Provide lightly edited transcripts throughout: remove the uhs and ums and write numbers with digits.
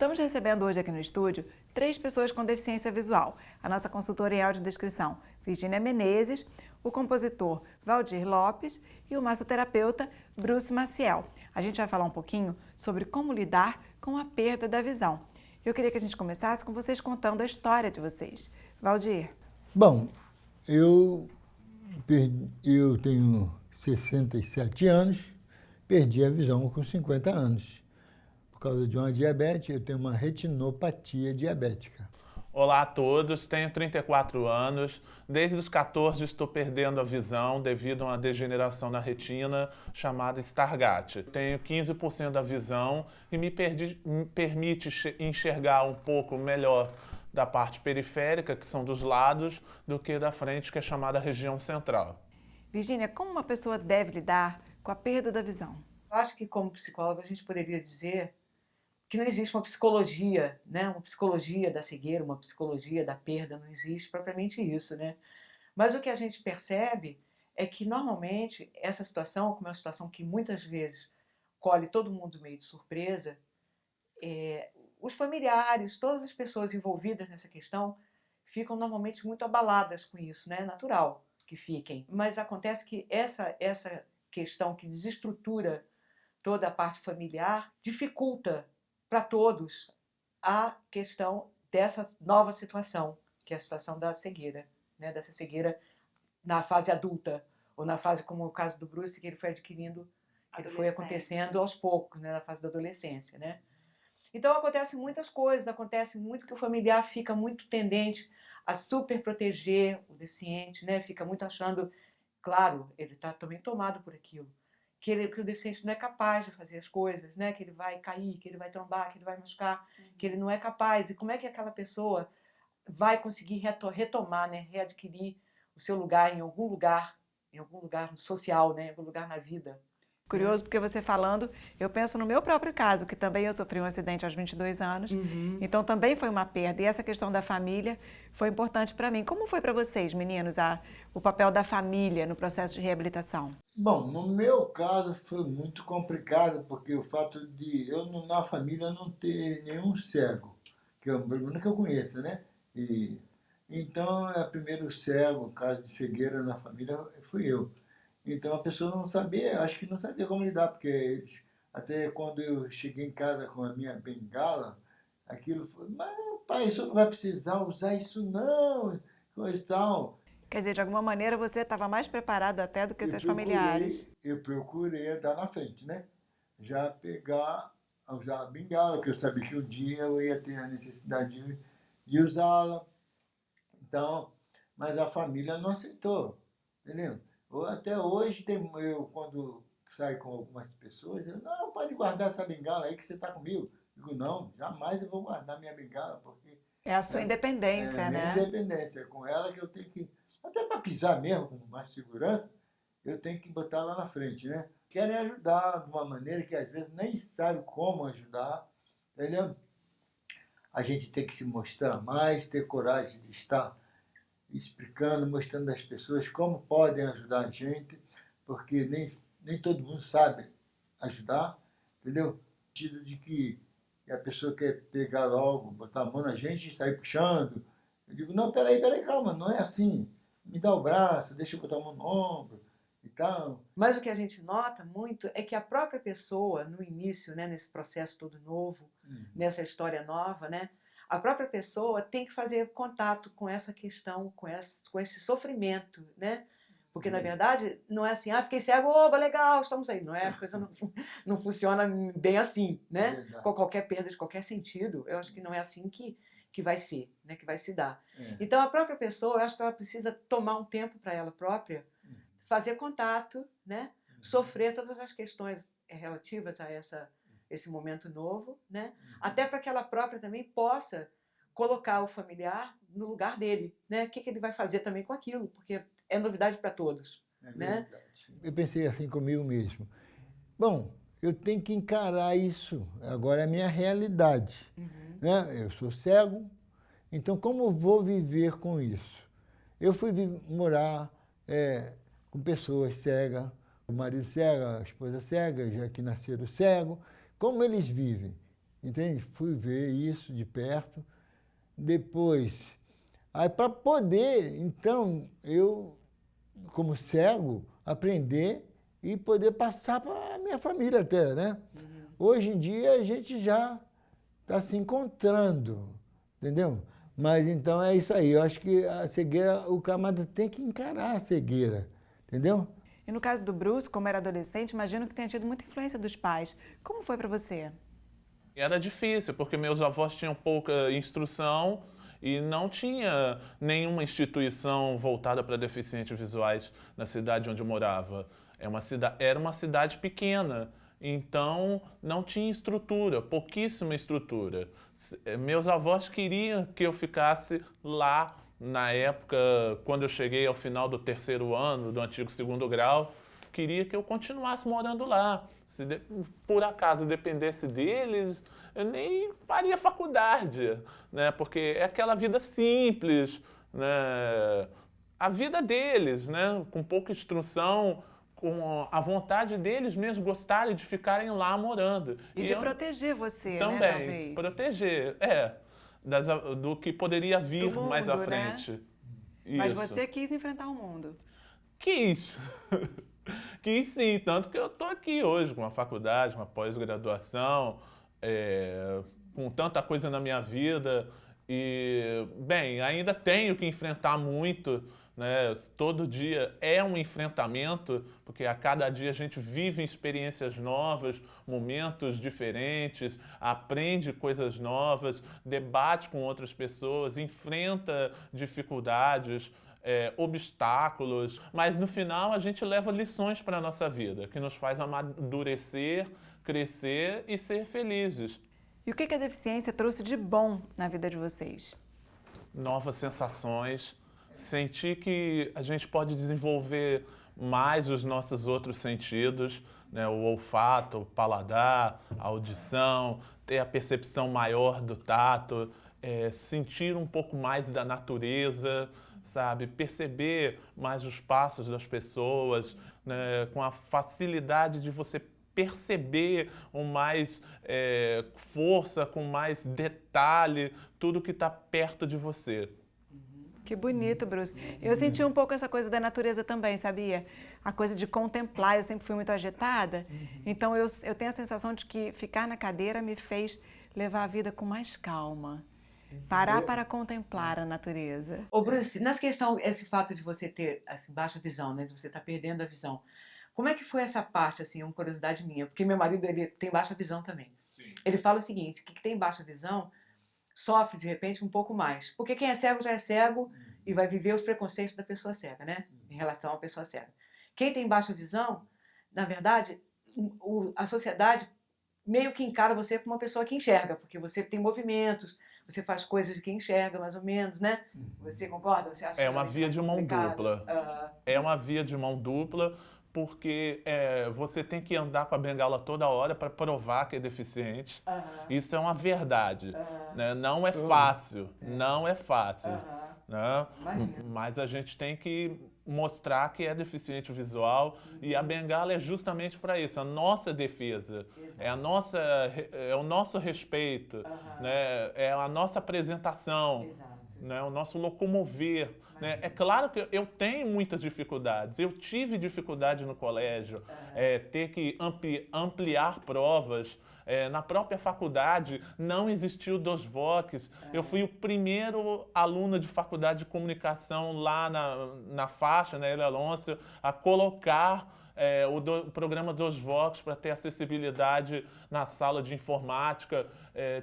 Estamos recebendo hoje aqui no estúdio 3 pessoas com deficiência visual. A nossa consultora em audiodescrição, Virgínia Menezes, o compositor Valdir Lopes e o massoterapeuta Bruce Maciel. A gente vai falar um pouquinho sobre como lidar com a perda da visão. Eu queria que a gente começasse com vocês contando a história de vocês. Valdir. Bom, eu tenho 67 anos, perdi a visão com 50 anos. Por causa de uma diabetes, eu tenho uma retinopatia diabética. Olá a todos, tenho 34 anos, desde os 14 estou perdendo a visão devido a uma degeneração na retina chamada Stargardt. Tenho 15% da visão e me permite enxergar um pouco melhor da parte periférica, que são dos lados, do que da frente, que é chamada região central. Virgínia, como uma pessoa deve lidar com a perda da visão? Acho que como psicóloga a gente poderia dizer que não existe uma psicologia, né? Uma psicologia da cegueira, uma psicologia da perda, não existe propriamente isso, né? Mas o que a gente percebe é que normalmente essa situação, como é uma situação que muitas vezes colhe todo mundo meio de surpresa, os familiares, todas as pessoas envolvidas nessa questão ficam normalmente muito abaladas com isso, né? É natural que fiquem. Mas acontece que essa questão que desestrutura toda a parte familiar dificulta para todos a questão dessa nova situação, que é a situação da cegueira, né? Dessa cegueira na fase adulta, ou na fase, como o caso do Bruce, que ele foi adquirindo, que ele foi acontecendo aos poucos, né? Na fase da adolescência, né? Então acontecem muitas coisas, acontece muito que o familiar fica muito tendente a super proteger o deficiente, né? Fica muito achando, claro, ele está também tomado por aquilo, que o deficiente não é capaz de fazer as coisas, né? Que ele vai cair, que ele vai trombar, que ele vai machucar, que ele não é capaz. E como é que aquela pessoa vai conseguir retomar, né? Readquirir o seu lugar em algum lugar social, né? Em algum lugar na vida? Curioso, porque você falando, eu penso no meu próprio caso, que também eu sofri um acidente aos 22 anos, então também foi uma perda. E essa questão da família foi importante para mim. Como foi para vocês, meninos, o papel da família no processo de reabilitação? Bom, no meu caso foi muito complicado, porque o fato de na família não ter nenhum cego, que é o primeiro que eu conheço, né? Então, é o primeiro cego, caso de cegueira na família, fui eu. Então a pessoa não sabia, acho que não sabia como lidar, porque até quando eu cheguei em casa com a minha bengala, aquilo foi, mas pai, isso não vai precisar usar isso não, coisa e tal. Quer dizer, de alguma maneira você estava mais preparado até do que seus familiares. Eu procurei andar na frente, né? Já usar a bengala, que eu sabia que um dia eu ia ter a necessidade de usá-la. Então, mas a família não aceitou, entendeu? Até hoje, eu quando saio com algumas pessoas, não, pode guardar essa bengala aí que você está comigo. Eu digo, não, jamais eu vou guardar minha bengala, porque É a sua independência, é a minha né? independência. É com ela que eu tenho que, até para pisar mesmo com mais segurança, eu tenho que botar lá na frente, né? Querem ajudar de uma maneira que às vezes nem sabe como ajudar, entendeu? A gente tem que se mostrar mais, ter coragem de estar explicando, mostrando às pessoas como podem ajudar a gente, porque nem todo mundo sabe ajudar, entendeu? No sentido de que a pessoa quer pegar logo, botar a mão na gente e sair puxando. Eu digo, não, peraí, calma, não é assim. Me dá o braço, deixa eu botar a mão no ombro e tal. Mas o que a gente nota muito é que a própria pessoa, no início, né, nesse processo todo novo, nessa história nova, né, a própria pessoa tem que fazer contato com essa questão, com esse sofrimento, né? Porque, na verdade, não é assim, fiquei cego, oba, legal, estamos aí. Não é, a coisa não funciona bem assim, né? Com qualquer perda de qualquer sentido, eu acho que não é assim que vai ser, né? Que vai se dar. Então, a própria pessoa, eu acho que ela precisa tomar um tempo para ela própria, fazer contato, né? Sofrer todas as questões relativas a esse momento novo, né? Até para que ela própria também possa colocar o familiar no lugar dele, né? O que ele vai fazer também com aquilo, porque é novidade para todos, né? Eu pensei assim comigo mesmo. Bom, eu tenho que encarar isso. Agora é a minha realidade. Né? Eu sou cego, então como eu vou viver com isso? Eu fui morar com pessoas cegas, o marido cego, a esposa cega, já que nasceram cego. Como eles vivem? entende? Fui ver isso de perto. Depois, aí para poder, então, eu, como cego, aprender e poder passar para a minha família até, né? Hoje em dia a gente já está se encontrando, entendeu? Mas então é isso aí, eu acho que a cegueira, o camarada tem que encarar a cegueira, entendeu? E no caso do Bruce, como era adolescente, imagino que tenha tido muita influência dos pais. Como foi para você? Era difícil, porque meus avós tinham pouca instrução e não tinha nenhuma instituição voltada para deficientes visuais na cidade onde eu morava. Era uma cidade pequena, então não tinha estrutura, pouquíssima estrutura. Meus avós queriam que eu ficasse lá na época, quando eu cheguei ao final do 3º ano do antigo 2º grau, queria que eu continuasse morando lá. Se por acaso dependesse deles, eu nem faria faculdade, né? Porque é aquela vida simples, né? A vida deles, né? Com pouca instrução, com a vontade deles mesmo gostarem de ficarem lá morando. E de proteger você, também, né, talvez? Proteger, do que poderia vir Do mundo, mais à né? frente. Mas Isso. você quis enfrentar o mundo. Quis. Quis sim, tanto que eu estou aqui hoje com uma faculdade, uma pós-graduação, com tanta coisa na minha vida. E, bem, ainda tenho que enfrentar muito, né? Todo dia é um enfrentamento, porque a cada dia a gente vive experiências novas, momentos diferentes, aprende coisas novas, debate com outras pessoas, enfrenta dificuldades, obstáculos, mas no final a gente leva lições para a nossa vida, que nos faz amadurecer, crescer e ser felizes. E o que a deficiência trouxe de bom na vida de vocês? Novas sensações, sentir que a gente pode desenvolver mais os nossos outros sentidos, né? O olfato, o paladar, a audição, ter a percepção maior do tato, sentir um pouco mais da natureza, sabe? Perceber mais os passos das pessoas, né? Com a facilidade de você perceber com mais força, com mais detalhe, tudo que está perto de você. Que bonito, Bruce. Eu senti um pouco essa coisa da natureza também, sabia? A coisa de contemplar, eu sempre fui muito agitada, então eu tenho a sensação de que ficar na cadeira me fez levar a vida com mais calma. Parar para contemplar a natureza. Ô, Bruce, nessa questão, esse fato de você ter assim, baixa visão, né? De você estar perdendo a visão. Como é que foi essa parte, assim, é uma curiosidade minha? Porque meu marido, ele tem baixa visão também. Sim. Ele fala o seguinte, que tem baixa visão sofre, de repente, um pouco mais. Porque quem é cego já é cego e vai viver os preconceitos da pessoa cega, né? Em relação à pessoa cega. Quem tem baixa visão, na verdade, a sociedade meio que encara você como uma pessoa que enxerga, porque você tem movimentos, você faz coisas de quem enxerga, mais ou menos, né? Você concorda? Você acha É uma via de mão dupla. É uma via de mão dupla, porque você tem que andar com a bengala toda hora para provar que é deficiente. Isso é uma verdade. Né? Não é fácil, não é fácil. Né? Mas a gente tem que mostrar que é deficiente visual e a bengala é justamente para isso, a nossa defesa, é o nosso respeito, né? É a nossa apresentação, né? O nosso locomover. Né? É claro que eu tenho muitas dificuldades, eu tive dificuldade no colégio, ter que ampliar provas. Na própria faculdade não existiu dos VOCs. Eu fui o primeiro aluno de faculdade de comunicação lá na faixa, na Hélio Alonso, a colocar o programa dos VOCs para ter acessibilidade na sala de informática.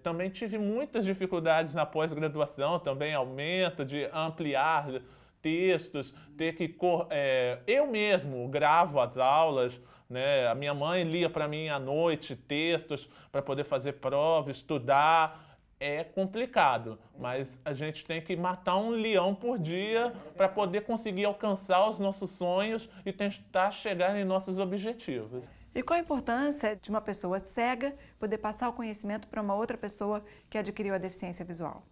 Também tive muitas dificuldades na pós-graduação, também aumento de ampliar textos, ter que... eu mesmo gravo as aulas, né? A minha mãe lia para mim à noite textos para poder fazer prova, estudar. É complicado, mas a gente tem que matar um leão por dia para poder conseguir alcançar os nossos sonhos e tentar chegar em nossos objetivos. E qual a importância de uma pessoa cega poder passar o conhecimento para uma outra pessoa que adquiriu a deficiência visual?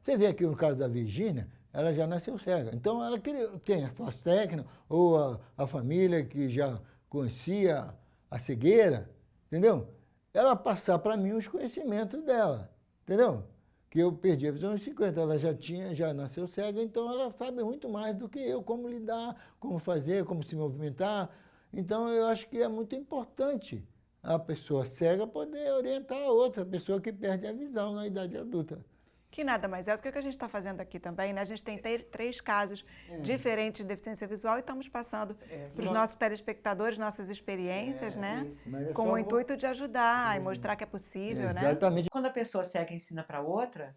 Você vê aqui no caso da Virgínia, ela já nasceu cega. Então ela tem a força técnica ou a família que já conhecia a cegueira, entendeu? ela passar para mim os conhecimentos dela, entendeu? Que eu perdi a visão aos 50, ela já nasceu cega, então ela sabe muito mais do que eu, como lidar, como fazer, como se movimentar. Então eu acho que é muito importante a pessoa cega poder orientar a outra pessoa que perde a visão na idade adulta. Que nada mais é do que o que a gente está fazendo aqui também, né? A gente tem três casos diferentes de deficiência visual e estamos passando para os nossos telespectadores nossas experiências, né? Com o intuito de ajudar e mostrar que é possível, né? Exatamente. Quando a pessoa cega ensina para outra,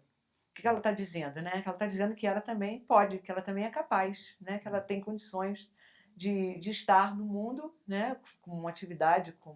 o que ela está dizendo, né? Que ela está dizendo que ela também pode, que ela também é capaz, né? Que ela tem condições de estar no mundo, né? Com uma atividade, com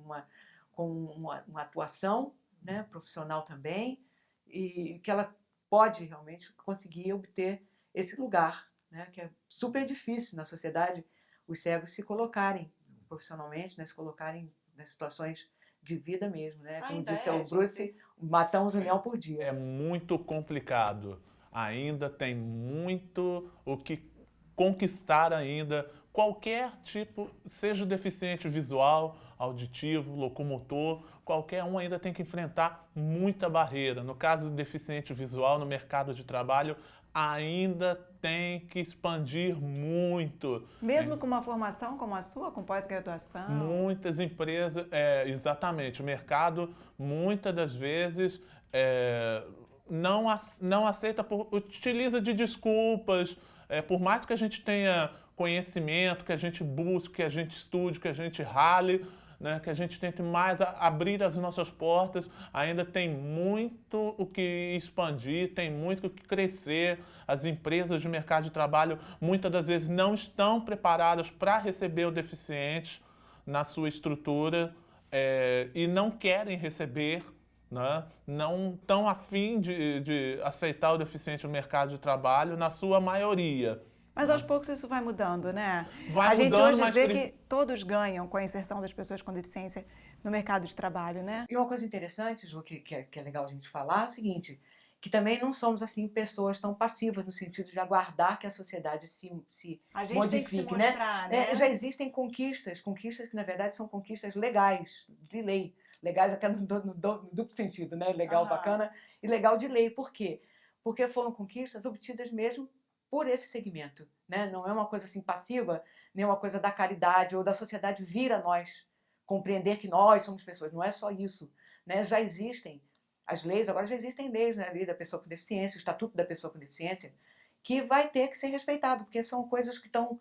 uma atuação, né? Profissional também, e que ela pode realmente conseguir obter esse lugar, né? Que é super difícil na sociedade os cegos se colocarem profissionalmente, né? Se colocarem nas situações de vida mesmo, né? Como disse o Bruce, matamos um leão por dia. É muito complicado. Ainda tem muito o que conquistar ainda. Qualquer tipo, seja deficiente visual, auditivo, locomotor, qualquer um ainda tem que enfrentar muita barreira. No caso do deficiente visual, no mercado de trabalho, ainda tem que expandir muito. Mesmo com uma formação como a sua, com pós-graduação? Muitas empresas, exatamente, o mercado muitas das vezes não aceita, utiliza de desculpas, por mais que a gente tenha conhecimento, que a gente busque, que a gente estude, que a gente rale, né, que a gente tente mais abrir as nossas portas, ainda tem muito o que expandir, tem muito o que crescer. As empresas de mercado de trabalho muitas das vezes não estão preparadas para receber o deficiente na sua estrutura e não querem receber, né? Não estão afim de aceitar o deficiente no mercado de trabalho, na sua maioria. Mas aos poucos isso vai mudando, né? Vai a gente mudando, hoje mas vê que todos ganham com a inserção das pessoas com deficiência no mercado de trabalho, né? E uma coisa interessante, Ju, que é legal a gente falar, é o seguinte, que também não somos assim pessoas tão passivas no sentido de aguardar que a sociedade se A gente modifique, tem que se mostrar, né? Já existem conquistas que na verdade são conquistas legais, de lei. Legais até no duplo sentido, né? Legal, bacana, e legal de lei. Por quê? Porque foram conquistas obtidas mesmo por esse segmento, né? Não é uma coisa assim passiva, nem uma coisa da caridade ou da sociedade vir a nós, compreender que nós somos pessoas. Não é só isso, né? Já existem as leis, agora já existem leis, né? A lei da pessoa com deficiência, o estatuto da pessoa com deficiência, que vai ter que ser respeitado, porque são coisas que estão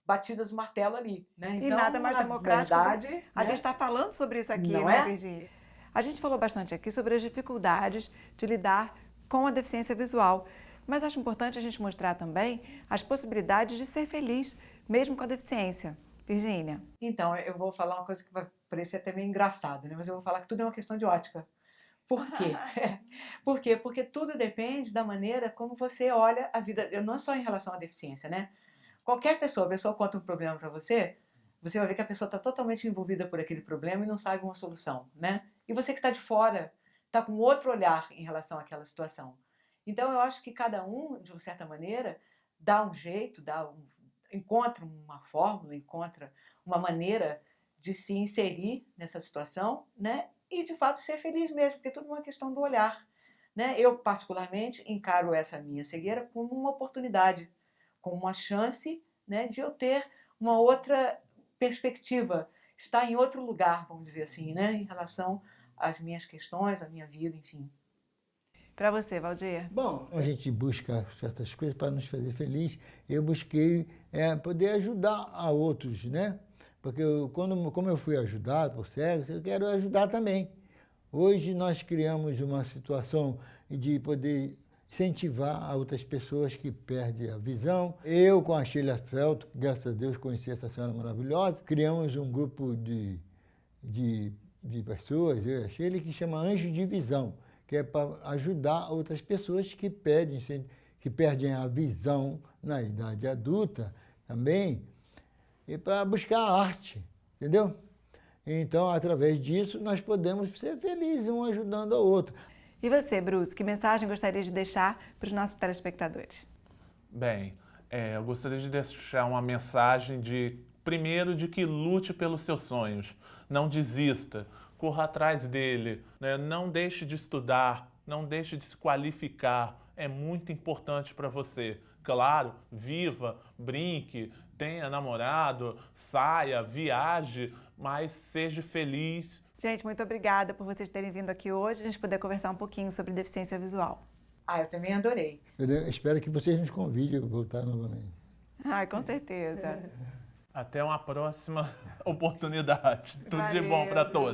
batidas no martelo ali, né? E Então, nada mais na democrático. verdade, A gente está falando sobre isso aqui, Não né, é? Virgínia? A gente falou bastante aqui sobre as dificuldades de lidar com a deficiência visual. Mas acho importante a gente mostrar também as possibilidades de ser feliz, mesmo com a deficiência. Virgínia? Então, eu vou falar uma coisa que vai parecer até meio engraçado, né? Mas eu vou falar que tudo é uma questão de ótica. Por quê? Por quê? Porque tudo depende da maneira como você olha a vida, não só em relação à deficiência, né? Qualquer pessoa, a pessoa conta um problema para você, você vai ver que a pessoa está totalmente envolvida por aquele problema e não sabe uma solução, né? E você que está de fora, está com outro olhar em relação àquela situação. Então, eu acho que cada um, de uma certa maneira, dá um jeito, encontra uma fórmula, encontra uma maneira de se inserir nessa situação, né? E, de fato, ser feliz mesmo, porque é tudo uma questão do olhar, né? Eu, particularmente, encaro essa minha cegueira como uma oportunidade, como uma chance, né, de eu ter uma outra perspectiva, estar em outro lugar, vamos dizer assim, né? Em relação às minhas questões, à minha vida, enfim. Para você, Valdir? Bom, a gente busca certas coisas para nos fazer feliz. Eu busquei poder ajudar a outros, né? Porque como eu fui ajudado por cegos, eu quero ajudar também. Hoje nós criamos uma situação de poder incentivar a outras pessoas que perdem a visão. Eu, com a Sheila Felto, graças a Deus conheci essa senhora maravilhosa, criamos um grupo de pessoas, eu e a Sheila, que chama Anjos de Visão, que é para ajudar outras pessoas que perdem a visão na idade adulta também, e para buscar a arte, entendeu? Então, através disso, nós podemos ser felizes, um ajudando ao outro. E você, Bruce, que mensagem gostaria de deixar para os nossos telespectadores? Bem, eu gostaria de deixar uma mensagem primeiro, de que lute pelos seus sonhos, não desista. corra atrás dele, né? Não deixe de estudar, não deixe de se qualificar. É muito importante para você. Claro, viva, brinque, tenha namorado, saia, viaje, mas seja feliz. Gente, muito obrigada por vocês terem vindo aqui hoje, a gente poder conversar um pouquinho sobre deficiência visual. Ah, eu também adorei. Eu espero que vocês nos convidem a voltar novamente. Ai, com certeza. Até uma próxima oportunidade. Tudo de bom Valeu. para todos.